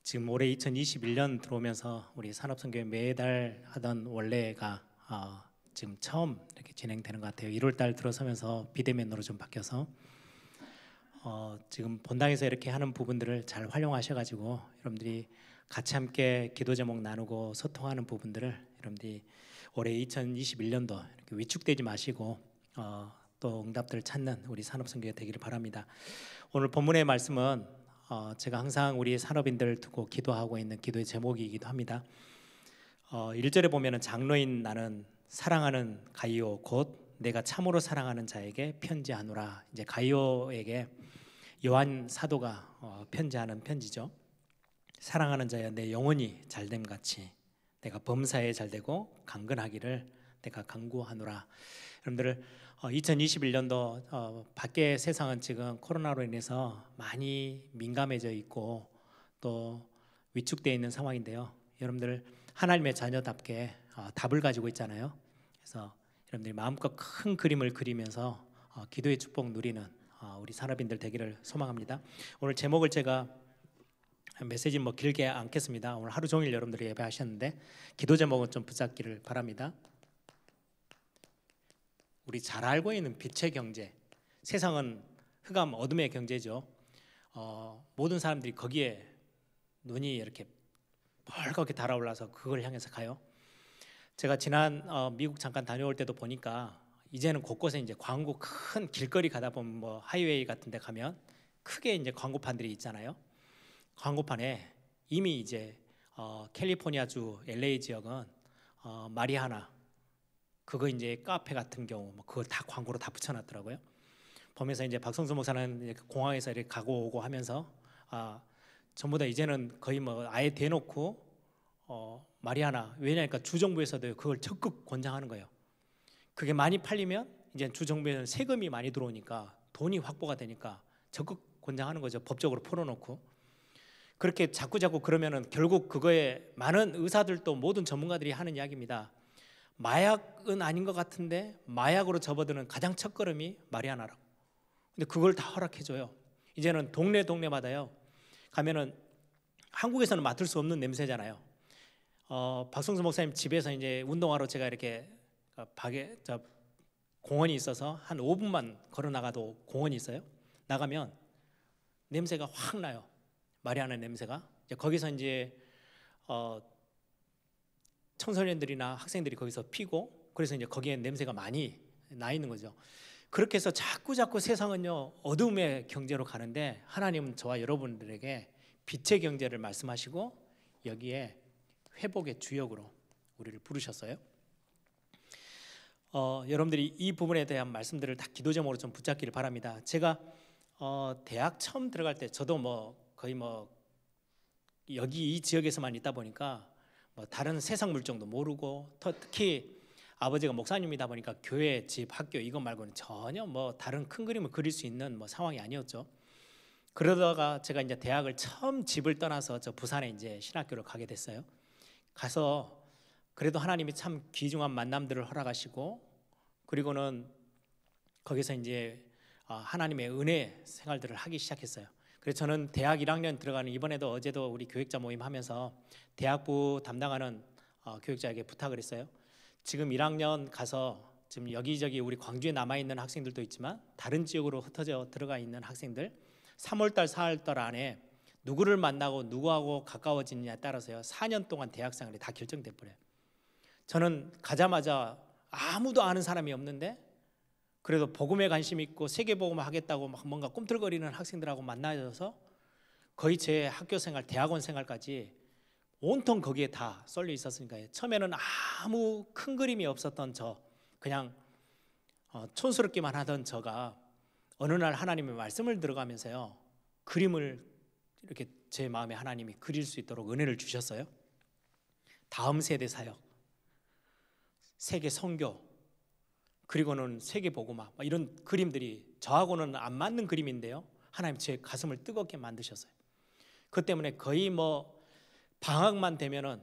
지금 올해 2021년 들어오면서 우리 산업선교회 매달 하던 원래가 지금 처음 이렇게 진행되는 것 같아요. 1월 달 들어서면서 비대면으로 좀 바뀌어서 지금 본당에서 이렇게 하는 부분들을 잘 활용하셔가지고 여러분들이 같이 함께 기도 제목 나누고 소통하는 부분들을 여러분들이 올해 2021년도 이렇게 위축되지 마시고 또 응답들을 찾는 우리 산업선교회 되기를 바랍니다. 오늘 본문의 말씀은 제가 항상 우리 산업인들 두고 기도하고 있는 기도의 제목이기도 합니다. 1절에 보면은 장로인 나는 사랑하는 가이오 곧 내가 참으로 사랑하는 자에게 편지하노라. 이제 가이오에게 요한 사도가 편지하는 편지죠. 사랑하는 자여 내 영혼이 잘됨 같이 내가 범사에 잘되고 강건하기를 내가 간구하노라. 여러분들 2021년도 밖의 세상은 지금 코로나로 인해서 많이 민감해져 있고 또 위축되어 있는 상황인데요. 여러분들 하나님의 자녀답게 답을 가지고 있잖아요. 그래서 여러분들이 마음껏 큰 그림을 그리면서 기도의 축복 누리는 우리 산업인들 되기를 소망합니다. 오늘 제목을 제가 메시지 길게 않겠습니다. 오늘 하루 종일 여러분들이 예배하셨는데 기도 제목은 좀 붙잡기를 바랍니다. 우리 잘 알고 있는 빛의 경제, 세상은 흑암 어둠의 경제죠. 모든 사람들이 거기에 눈이 이렇게 벌겋게 달아올라서 그걸 향해서 가요. 제가 지난 미국 잠깐 다녀올 때도 보니까 이제는 곳곳에 이제 광고 큰 길거리 가다 보면 하이웨이 같은 데 가면 크게 이제 광고판들이 있잖아요. 광고판에 이미 이제 캘리포니아주 LA 지역은 마리아나 그거 이제 카페 같은 경우 그걸 다 광고로 다 붙여놨더라고요. 보면서 이제 박성수 목사는 이제 공항에서 이렇게 가고 오고 하면서 전부 다 이제는 거의 아예 대놓고 마리아나 왜냐니까 주정부에서도 그걸 적극 권장하는 거예요. 그게 많이 팔리면 이제 주정부에는 세금이 많이 들어오니까 돈이 확보가 되니까 적극 권장하는 거죠. 법적으로 풀어놓고 그렇게 자꾸 그러면은 결국 그거에 많은 의사들도 모든 전문가들이 하는 이야기입니다. 마약은 아닌 것 같은데 마약으로 접어드는 가장 첫걸음이 마리아나라고. 근데 그걸 다 허락해줘요. 이제는 동네마다요. 가면은 한국에서는 맡을 수 없는 냄새잖아요. 박성수 목사님 집에서 이제 운동하러 제가 이렇게 공원이 있어서 한 5분만 걸어 나가도 공원이 있어요. 나가면 냄새가 확 나요. 마리아나 냄새가. 이제 거기서 이제 청소년들이나 학생들이 거기서 피고 그래서 이제 거기에 냄새가 많이 나 있는 거죠. 그렇게 해서 자꾸 세상은요 어둠의 경제로 가는데 하나님은 저와 여러분들에게 빛의 경제를 말씀하시고 여기에 회복의 주역으로 우리를 부르셨어요. 여러분들이 이 부분에 대한 말씀들을 다 기도 제목으로 좀 붙잡기를 바랍니다. 제가 대학 처음 들어갈 때 저도 거의 여기 이 지역에서만 있다 보니까 다른 세상 물정도 모르고 특히 아버지가 목사님이다 보니까 교회, 집, 학교 이것 말고는 전혀 다른 큰 그림을 그릴 수 있는 상황이 아니었죠. 그러다가 제가 이제 대학을 처음 집을 떠나서 저 부산에 이제 신학교를 가게 됐어요. 가서 그래도 하나님이 참 귀중한 만남들을 허락하시고 그리고는 거기서 이제 하나님의 은혜 생활들을 하기 시작했어요. 그래서 저는 대학 1학년 들어가는 이번에도 어제도 우리 교육자 모임 하면서 대학부 담당하는 교육자에게 부탁을 했어요. 지금 1학년 가서 지금 여기저기 우리 광주에 남아있는 학생들도 있지만 다른 지역으로 흩어져 들어가 있는 학생들 3월달 4월달 안에 누구를 만나고 누구하고 가까워지느냐에 따라서요 4년 동안 대학생활이 다 결정돼 버려요. 저는 가자마자 아무도 아는 사람이 없는데 그래도 복음에 관심 있고 세계복음 하겠다고 뭔가 꿈틀거리는 학생들하고 만나서 거의 제 학교 생활, 대학원 생활까지 온통 거기에 다 쏠려 있었으니까요. 처음에는 아무 큰 그림이 없었던 저 그냥 촌스럽기만 하던 저가 어느 날 하나님의 말씀을 들어가면서요 그림을 이렇게 제 마음에 하나님이 그릴 수 있도록 은혜를 주셨어요. 다음 세대 사역, 세계 선교 그리고는 세계 복음화 이런 그림들이 저하고는 안 맞는 그림인데요 하나님 제 가슴을 뜨겁게 만드셨어요. 그 때문에 거의 방학만 되면은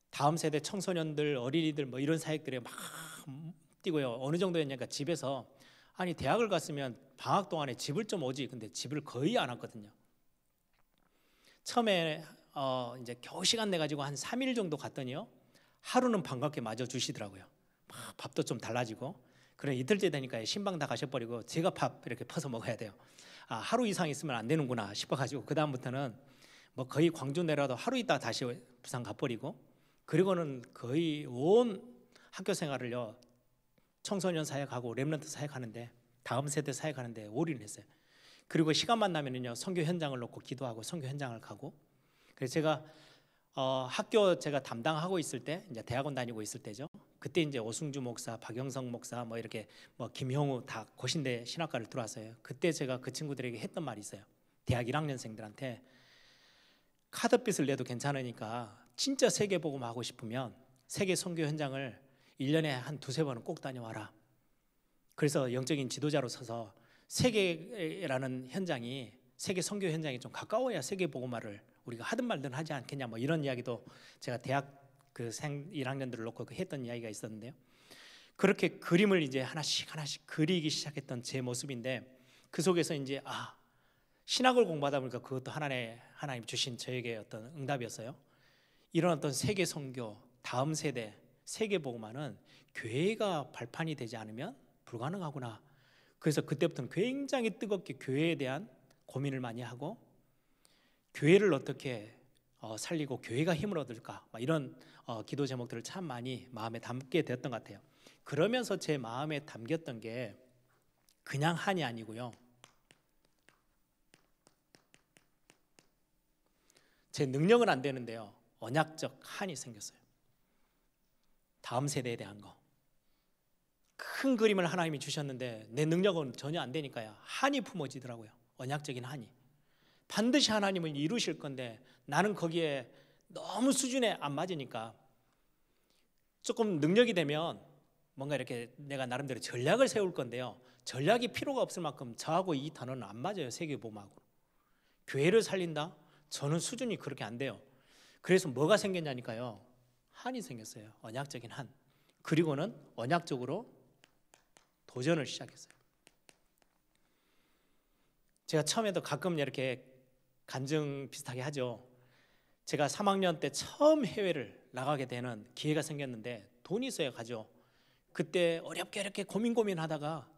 다음 세대 청소년들 어린이들 이런 사역들에 막 뛰고요. 어느 정도였냐니까 집에서 대학을 갔으면 방학 동안에 집을 좀 오지 근데 집을 거의 안 왔거든요. 처음에 이제 겨우 시간 내 가지고 한 3일 정도 갔더니요, 하루는 반갑게 맞아 주시더라고요. 막 밥도 좀 달라지고. 그래 이틀째 되니까 신방 다 가셔버리고 제가 밥 이렇게 퍼서 먹어야 돼요. 아, 하루 이상 있으면 안 되는구나 싶어가지고 그 다음부터는 뭐 거의 광주 내려도 하루 있다 다시 부산 가버리고, 그리고는 거의 온 학교 생활을요, 청소년 사역하고 렘넌트 사역하는데, 다음 세대 사역하는데 올인을 했어요. 그리고 시간만 나면은요, 선교 현장을 놓고 기도하고 선교 현장을 가고. 그래서 제가 학교 제가 담당하고 있을 때, 이제 대학원 다니고 있을 때죠. 그때 이제 오승주 목사, 박영성 목사 뭐 이렇게 뭐 김형우 다 고신대 신학과를 들어왔어요. 그때 제가 그 친구들에게 했던 말이 있어요. 대학 1학년생들한테 카드빚을 내도 괜찮으니까 진짜 세계 복음 하고 싶으면 세계 선교 현장을 1년에 한 두세 번은 꼭 다녀와라. 그래서 영적인 지도자로 서서 세계라는 현장이, 세계 선교 현장이 좀 가까워야 세계 복음화를 우리가 하든 말든 하지 않겠냐, 뭐 이런 이야기도 제가 대학 그 1학년들을 놓고 했던 이야기가 있었는데요. 그렇게 그림을 이제 하나씩 그리기 시작했던 제 모습인데, 그 속에서 이제 신학을 공부하다 보니까 그것도 하나님 주신 저에게 어떤 응답이었어요. 이런 어떤 세계 선교, 다음 세대 세계 복음화는 교회가 발판이 되지 않으면 불가능하구나. 그래서 그때부터는 굉장히 뜨겁게 교회에 대한 고민을 많이 하고, 교회를 어떻게 살리고 교회가 힘을 얻을까, 이런 기도 제목들을 참 많이 마음에 담게 되었던 것 같아요. 그러면서 제 마음에 담겼던 게 그냥 한이 아니고요, 제 능력은 안 되는데요, 언약적 한이 생겼어요. 다음 세대에 대한 거, 큰 그림을 하나님이 주셨는데 내 능력은 전혀 안 되니까요, 한이 품어지더라고요. 언약적인 한이. 반드시 하나님은 이루실 건데 나는 거기에 너무 수준에 안 맞으니까, 조금 능력이 되면 뭔가 이렇게 내가 나름대로 전략을 세울 건데요, 전략이 필요가 없을 만큼 저하고 이 단어는 안 맞아요. 세계복음하고. 교회를 살린다? 저는 수준이 그렇게 안 돼요. 그래서 뭐가 생겼냐니까요, 한이 생겼어요. 언약적인 한. 그리고는 언약적으로 도전을 시작했어요. 제가 처음에도 가끔 이렇게 간증 비슷하게 하죠. 제가 3학년 때 처음 해외를 나가게 되는 기회가 생겼는데 돈이 있어야 가죠. 그때 어렵게 이렇게 고민하다가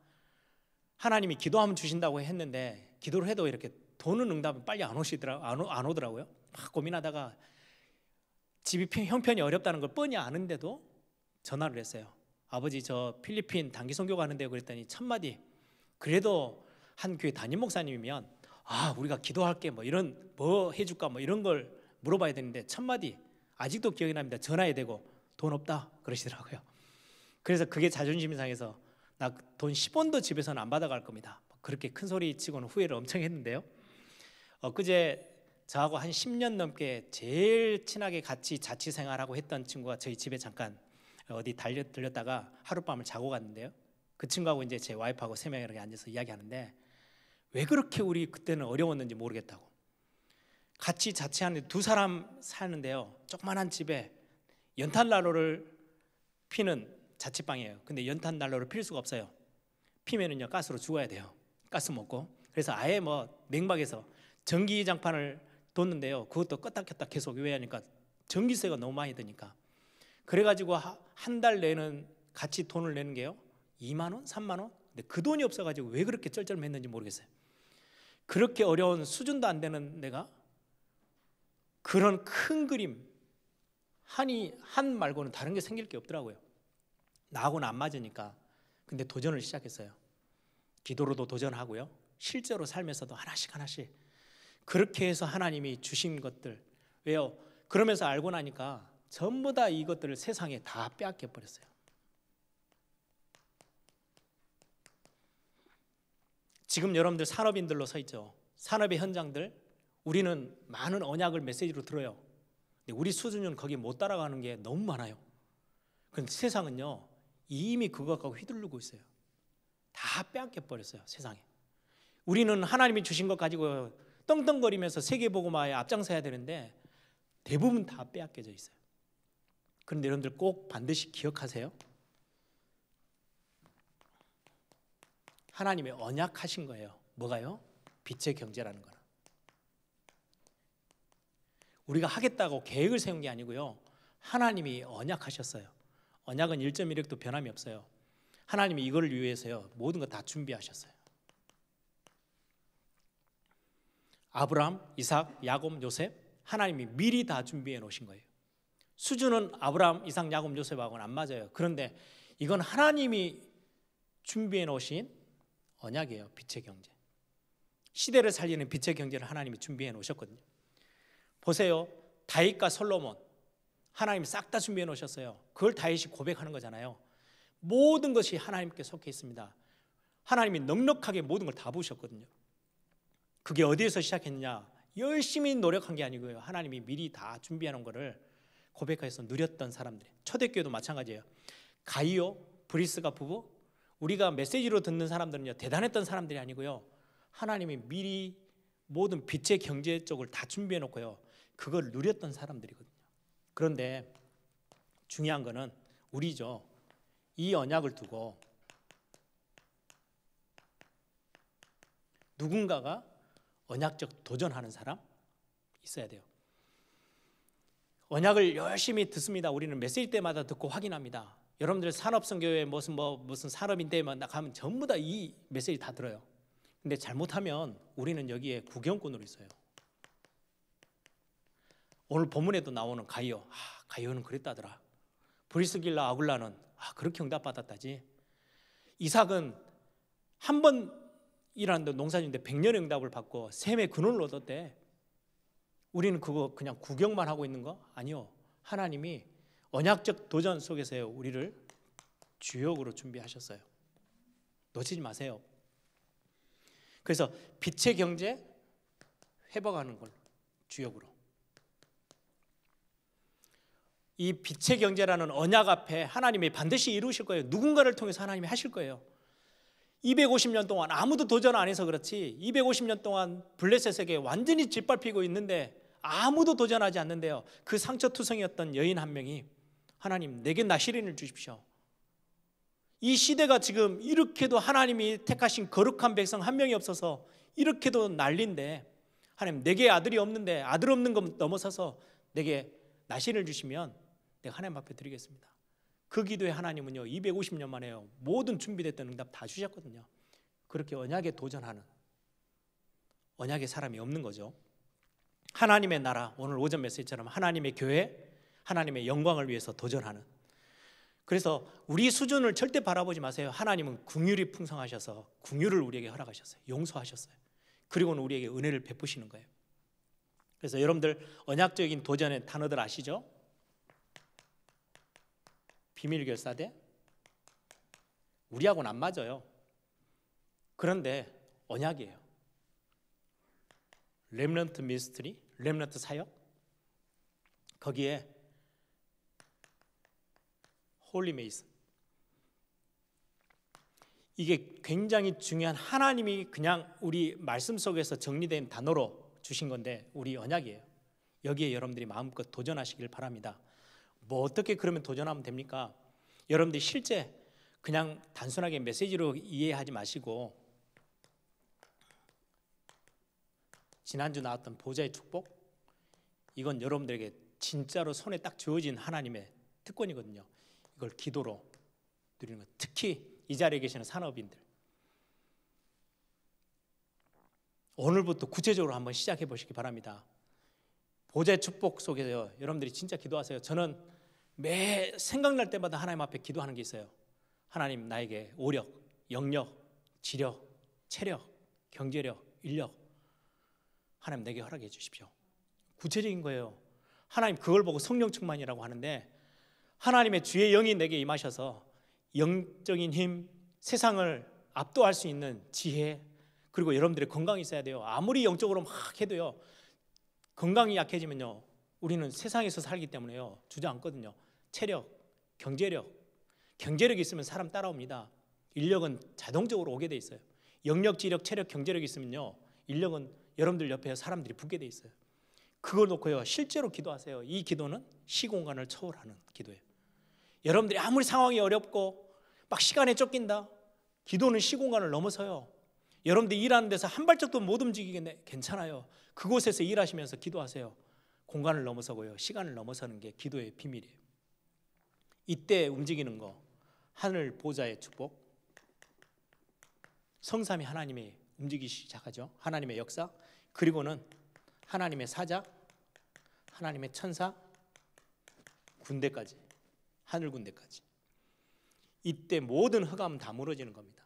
하나님이 기도하면 주신다고 했는데, 기도를 해도 이렇게 돈은 응답은 빨리 안 오더라고요. 막 고민하다가 집이 형편이 어렵다는 걸 뻔히 아는데도 전화를 했어요. 아버지, 저 필리핀 단기 선교 가는데요. 그랬더니 첫마디, 그래도 한 교회 담임 목사님이면 우리가 기도할게, 뭐 이런, 뭐 해줄까, 뭐 이런 걸 물어봐야 되는데, 첫마디 아직도 기억이 납니다. 전화해 대고 돈 없다 그러시더라고요. 그래서 그게 자존심이 상해서 나 돈 10원도 집에서는 안 받아갈 겁니다. 그렇게 큰 소리 치고는 후회를 엄청 했는데요. 그제 저하고 한 10년 넘게 제일 친하게 같이 자취 생활하고 했던 친구가 저희 집에 잠깐 어디 들렸다가 하룻밤을 자고 갔는데요. 그 친구하고 이제 제 와이프하고 3명이 이렇게 앉아서 이야기하는데, 왜 그렇게 우리 그때는 어려웠는지 모르겠다고. 같이 자취하는데 2사람 사는데요, 조그만한 집에 연탄난로를 피는 자취방이에요. 근데 연탄난로를 필 수가 없어요. 피면은요 가스로 죽어야 돼요. 가스 먹고. 그래서 아예 뭐 냉방에서 전기장판을 뒀는데요, 그것도 껐다 켰다 계속. 왜 하니까 전기세가 너무 많이 드니까. 그래가지고 한 달 내는, 같이 돈을 내는 게요 2만 원, 3만 원. 근데 그 돈이 없어가지고 왜 그렇게 쩔쩔맸는지 모르겠어요. 그렇게 어려운, 수준도 안 되는 내가 그런 큰 그림, 한 말고는 다른 게 생길 게 없더라고요. 나하고는 안 맞으니까. 근데 도전을 시작했어요. 기도로도 도전하고요, 실제로 삶에서도 하나씩 그렇게 해서 하나님이 주신 것들. 왜요? 그러면서 알고 나니까 전부 다 이것들을 세상에 다 빼앗겨 버렸어요. 지금 여러분들 산업인들로 서 있죠. 산업의 현장들, 우리는 많은 언약을 메시지로 들어요. 근데 우리 수준은 거기 못 따라가는 게 너무 많아요. 그런데 세상은요 이미 그거 갖고 휘둘르고 있어요. 다 빼앗겨 버렸어요, 세상에. 우리는 하나님이 주신 것 가지고 떵떵거리면서 세계복음화에 앞장서야 되는데 대부분 다 빼앗겨져 있어요. 그런데 여러분들 꼭 반드시 기억하세요. 하나님의 언약하신 거예요. 뭐가요? 빛의 경제라는 거는. 우리가 하겠다고 계획을 세운 게 아니고요. 하나님이 언약하셨어요. 언약은 1.1획도 변함이 없어요. 하나님이 이걸 위해서요. 모든 거 다 준비하셨어요. 아브라함, 이삭, 야곱, 요셉 하나님이 미리 다 준비해 놓으신 거예요. 수준은 아브라함, 이삭, 야곱, 요셉하고는 안 맞아요. 그런데 이건 하나님이 준비해 놓으신 언약이에요. 빛의 경제. 시대를 살리는 빛의 경제를 하나님이 준비해 놓으셨거든요. 보세요. 다윗과 솔로몬 하나님이 싹 다 준비해 놓으셨어요. 그걸 다윗이 고백하는 거잖아요. 모든 것이 하나님께 속해 있습니다. 하나님이 넉넉하게 모든 걸 다 부으셨거든요. 그게 어디에서 시작했느냐? 열심히 노력한 게 아니고요. 하나님이 미리 다 준비해 놓은 거를 고백해서 누렸던 사람들이. 초대교회도 마찬가지예요. 가이오, 브리스가 부부, 우리가 메시지로 듣는 사람들은요, 대단했던 사람들이 아니고요. 하나님이 미리 모든 빛의 경제 쪽을 다 준비해 놓고요. 그걸 누렸던 사람들이거든요. 그런데 중요한 거는 우리죠. 이 언약을 두고 누군가가 언약적 도전하는 사람 있어야 돼요. 언약을 열심히 듣습니다. 우리는 메시지 때마다 듣고 확인합니다. 여러분들 산업선교회 무슨 산업인데만 가면 전부 다 이 메시지 다 들어요. 근데 잘못하면 우리는 여기에 구경꾼으로 있어요. 오늘 본문에도 나오는 가이오, 가이오는 그랬다더라. 브리스길라 아굴라는 그렇게 응답받았다지. 이삭은 한 번 일하는데 농사짓는데 100년의 응답을 받고 셈의 근원을 얻었대. 우리는 그거 그냥 구경만 하고 있는 거? 아니요. 하나님이 언약적 도전 속에서요, 우리를 주역으로 준비하셨어요. 놓치지 마세요. 그래서 빛의 경제 회복하는 걸 주역으로. 이 빛의 경제라는 언약 앞에 하나님이 반드시 이루실 거예요. 누군가를 통해서 하나님이 하실 거예요. 250년 동안 아무도 도전 안 해서 그렇지 250년 동안 블레셋에게 완전히 짓밟히고 있는데 아무도 도전하지 않는데요. 그 상처투성이었던 여인 한 명이 하나님 내게 나시린을 주십시오. 이 시대가 지금 이렇게도 하나님이 택하신 거룩한 백성 한 명이 없어서 이렇게도 난리인데 하나님 내게 아들이 없는데 아들 없는 것 넘어서서 내게 나시린을 주시면 내가 하나님 앞에 드리겠습니다. 그 기도에 하나님은요 250년 만에요 모든 준비됐던 응답 다 주셨거든요. 그렇게 언약에 도전하는 언약의 사람이 없는 거죠. 하나님의 나라, 오늘 오전 메시지처럼 하나님의 교회, 하나님의 영광을 위해서 도전하는. 그래서 우리 수준을 절대 바라보지 마세요. 하나님은 긍휼이 풍성하셔서 긍휼을 우리에게 허락하셨어요. 용서하셨어요. 그리고는 우리에게 은혜를 베푸시는 거예요. 그래서 여러분들 언약적인 도전의 단어들 아시죠? 비밀결사대? 우리하고는 안 맞아요. 그런데 언약이에요. 렘넌트 미스트리, 렘넌트 사역, 거기에 홀리 메이슨, 이게 굉장히 중요한 하나님이 그냥 우리 말씀 속에서 정리된 단어로 주신 건데 우리 언약이에요. 여기에 여러분들이 마음껏 도전하시길 바랍니다. 뭐 어떻게 그러면 도전하면 됩니까? 여러분들이 실제 그냥 단순하게 메시지로 이해하지 마시고 지난주 나왔던 보좌의 축복, 이건 여러분들에게 진짜로 손에 딱 주어진 하나님의 특권이거든요. 이걸 기도로 누리는 것. 특히 이 자리에 계시는 산업인들, 오늘부터 구체적으로 한번 시작해 보시기 바랍니다. 보좌의 축복 속에서 여러분들이 진짜 기도하세요. 저는 매 생각날 때마다 하나님 앞에 기도하는 게 있어요. 하나님 나에게 오력, 영력, 지력, 체력, 경제력, 인력 하나님 내게 허락해 주십시오. 구체적인 거예요. 하나님 그걸 보고 성령 충만이라고 하는데 하나님의 주의 영이 내게 임하셔서 영적인 힘, 세상을 압도할 수 있는 지혜, 그리고 여러분들의 건강이 있어야 돼요. 아무리 영적으로 막 해도요 건강이 약해지면요 우리는 세상에서 살기 때문에요 주저앉거든요. 체력, 경제력이 있으면 사람 따라옵니다. 인력은 자동적으로 오게 돼 있어요. 영력, 지력, 체력, 경제력이 있으면요 인력은 여러분들 옆에 사람들이 붙게 돼 있어요. 그걸 놓고요 실제로 기도하세요. 이 기도는 시공간을 초월하는 기도예요. 여러분들이 아무리 상황이 어렵고 막 시간에 쫓긴다, 기도는 시공간을 넘어서요. 여러분들이 일하는 데서 한 발짝도 못 움직이겠네, 괜찮아요. 그곳에서 일하시면서 기도하세요. 공간을 넘어서고요, 시간을 넘어서는 게 기도의 비밀이에요. 이때 움직이는 거, 하늘 보좌의 축복, 성삼위 하나님이 움직이기 시작하죠. 하나님의 역사, 그리고는 하나님의 사자, 하나님의 천사, 군대까지, 하늘 군대까지. 이때 모든 흑암은 다 무너지는 겁니다.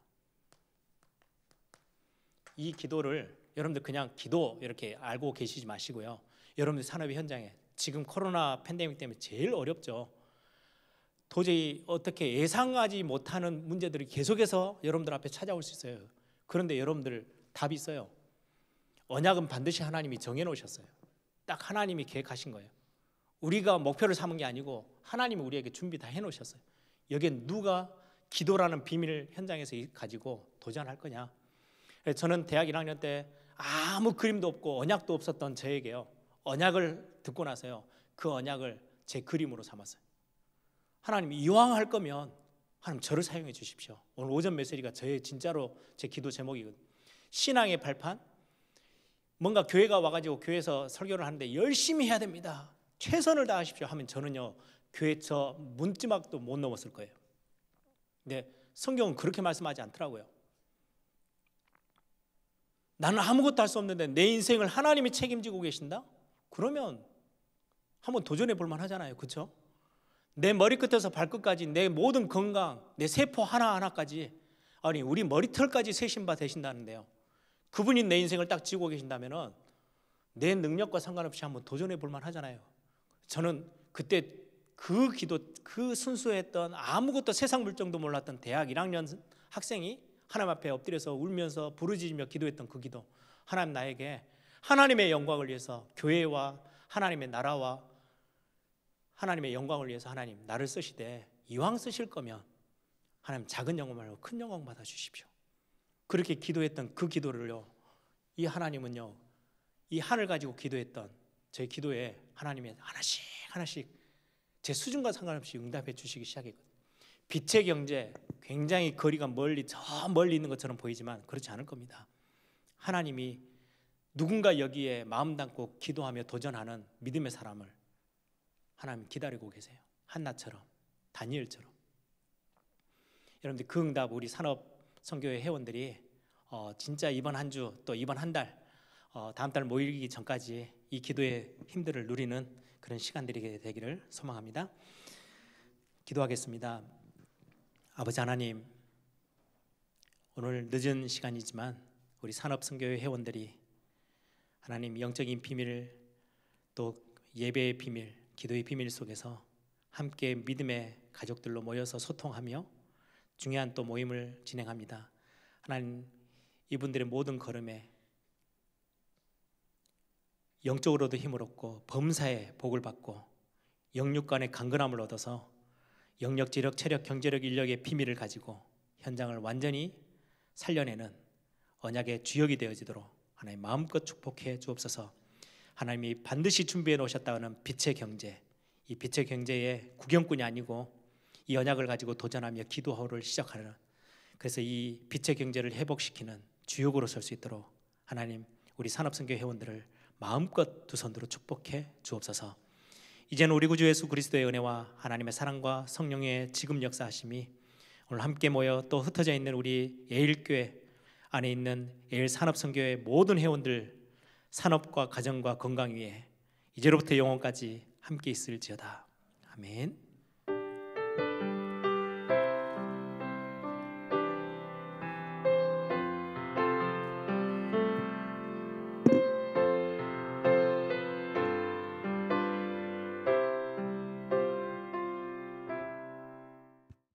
이 기도를 여러분들 그냥 기도 이렇게 알고 계시지 마시고요, 여러분들 산업의 현장에 지금 코로나 팬데믹 때문에 제일 어렵죠. 도저히 어떻게 예상하지 못하는 문제들이 계속해서 여러분들 앞에 찾아올 수 있어요. 그런데 여러분들 답이 있어요. 언약은 반드시 하나님이 정해놓으셨어요. 딱 하나님이 계획하신 거예요. 우리가 목표를 삼은 게 아니고 하나님이 우리에게 준비 다 해놓으셨어요. 여기에 누가 기도라는 비밀 현장에서 가지고 도전할 거냐. 저는 대학 1학년 때 아무 그림도 없고 언약도 없었던 저에게요, 언약을 듣고 나서요, 그 언약을 제 그림으로 삼았어요. 하나님 이왕 할 거면 하나님 저를 사용해 주십시오. 오늘 오전 메시지가 저의 진짜로 제 기도 제목이거든요. 신앙의 발판, 뭔가 교회가 와가지고 교회에서 설교를 하는데 열심히 해야 됩니다, 최선을 다하십시오 하면 저는요, 교회 저 문지막도 못 넘었을 거예요. 근데 성경은 그렇게 말씀하지 않더라고요. 나는 아무것도 할 수 없는데 내 인생을 하나님이 책임지고 계신다? 그러면 한번 도전해 볼 만하잖아요. 그렇죠? 내 머리끝에서 발끝까지, 내 모든 건강, 내 세포 하나하나까지, 아니 우리 머리털까지 세신바 되신다는데요, 그분이 내 인생을 딱 지고 계신다면 내 능력과 상관없이 한번 도전해 볼 만하잖아요. 저는 그때 그 기도, 그 순수했던 아무것도 세상 물정도 몰랐던 대학 1학년 학생이 하나님 앞에 엎드려서 울면서 부르짖으며 기도했던 그 기도, 하나님 나에게 하나님의 영광을 위해서, 교회와 하나님의 나라와 하나님의 영광을 위해서 하나님 나를 쓰시되 이왕 쓰실 거면 하나님 작은 영광 말고 큰 영광 받아 주십시오. 그렇게 기도했던 그 기도를요, 이 하나님은요, 이 하늘 가지고 기도했던 제 기도에 하나님이 하나씩 하나씩 제 수준과 상관없이 응답해 주시기 시작했거든요. 빛의 경제, 굉장히 거리가 멀리, 저 멀리 있는 것처럼 보이지만 그렇지 않을 겁니다. 하나님이 누군가 여기에 마음 담고 기도하며 도전하는 믿음의 사람을 하나님 기다리고 계세요. 한나처럼, 다니엘처럼. 여러분들 그 응답 우리 산업선교회 회원들이 진짜 이번 한 주, 또 이번 한 달, 다음 달 모이기 전까지 이 기도의 힘들을 누리는 그런 시간들이 되기를 소망합니다. 기도하겠습니다. 아버지 하나님, 오늘 늦은 시간이지만 우리 산업선교회 회원들이 하나님 영적인 비밀, 또 예배의 비밀, 기도의 비밀 속에서 함께 믿음의 가족들로 모여서 소통하며 중요한 또 모임을 진행합니다. 하나님, 이분들의 모든 걸음에 영적으로도 힘을 얻고 범사의 복을 받고 영육 간의 강건함을 얻어서 영역, 지력, 체력, 경제력, 인력의 비밀을 가지고 현장을 완전히 살려내는 언약의 주역이 되어지도록 하나님 마음껏 축복해 주옵소서. 하나님이 반드시 준비해 놓으셨다는 빛의 경제, 이 빛의 경제의 구경꾼이 아니고 이 언약을 가지고 도전하며 기도하루를 시작하는, 그래서 이 빛의 경제를 회복시키는 주역으로 설 수 있도록 하나님 우리 산업선교 회원들을 마음껏 두 손으로 축복해 주옵소서. 이제는 우리 구주 예수 그리스도의 은혜와 하나님의 사랑과 성령의 지금 역사하심이 오늘 함께 모여 또 흩어져 있는 우리 예일교회 안에 있는 예일산업선교회 모든 회원들 산업과 가정과 건강 위에 이제로부터 영원까지 함께 있을지어다. 아멘.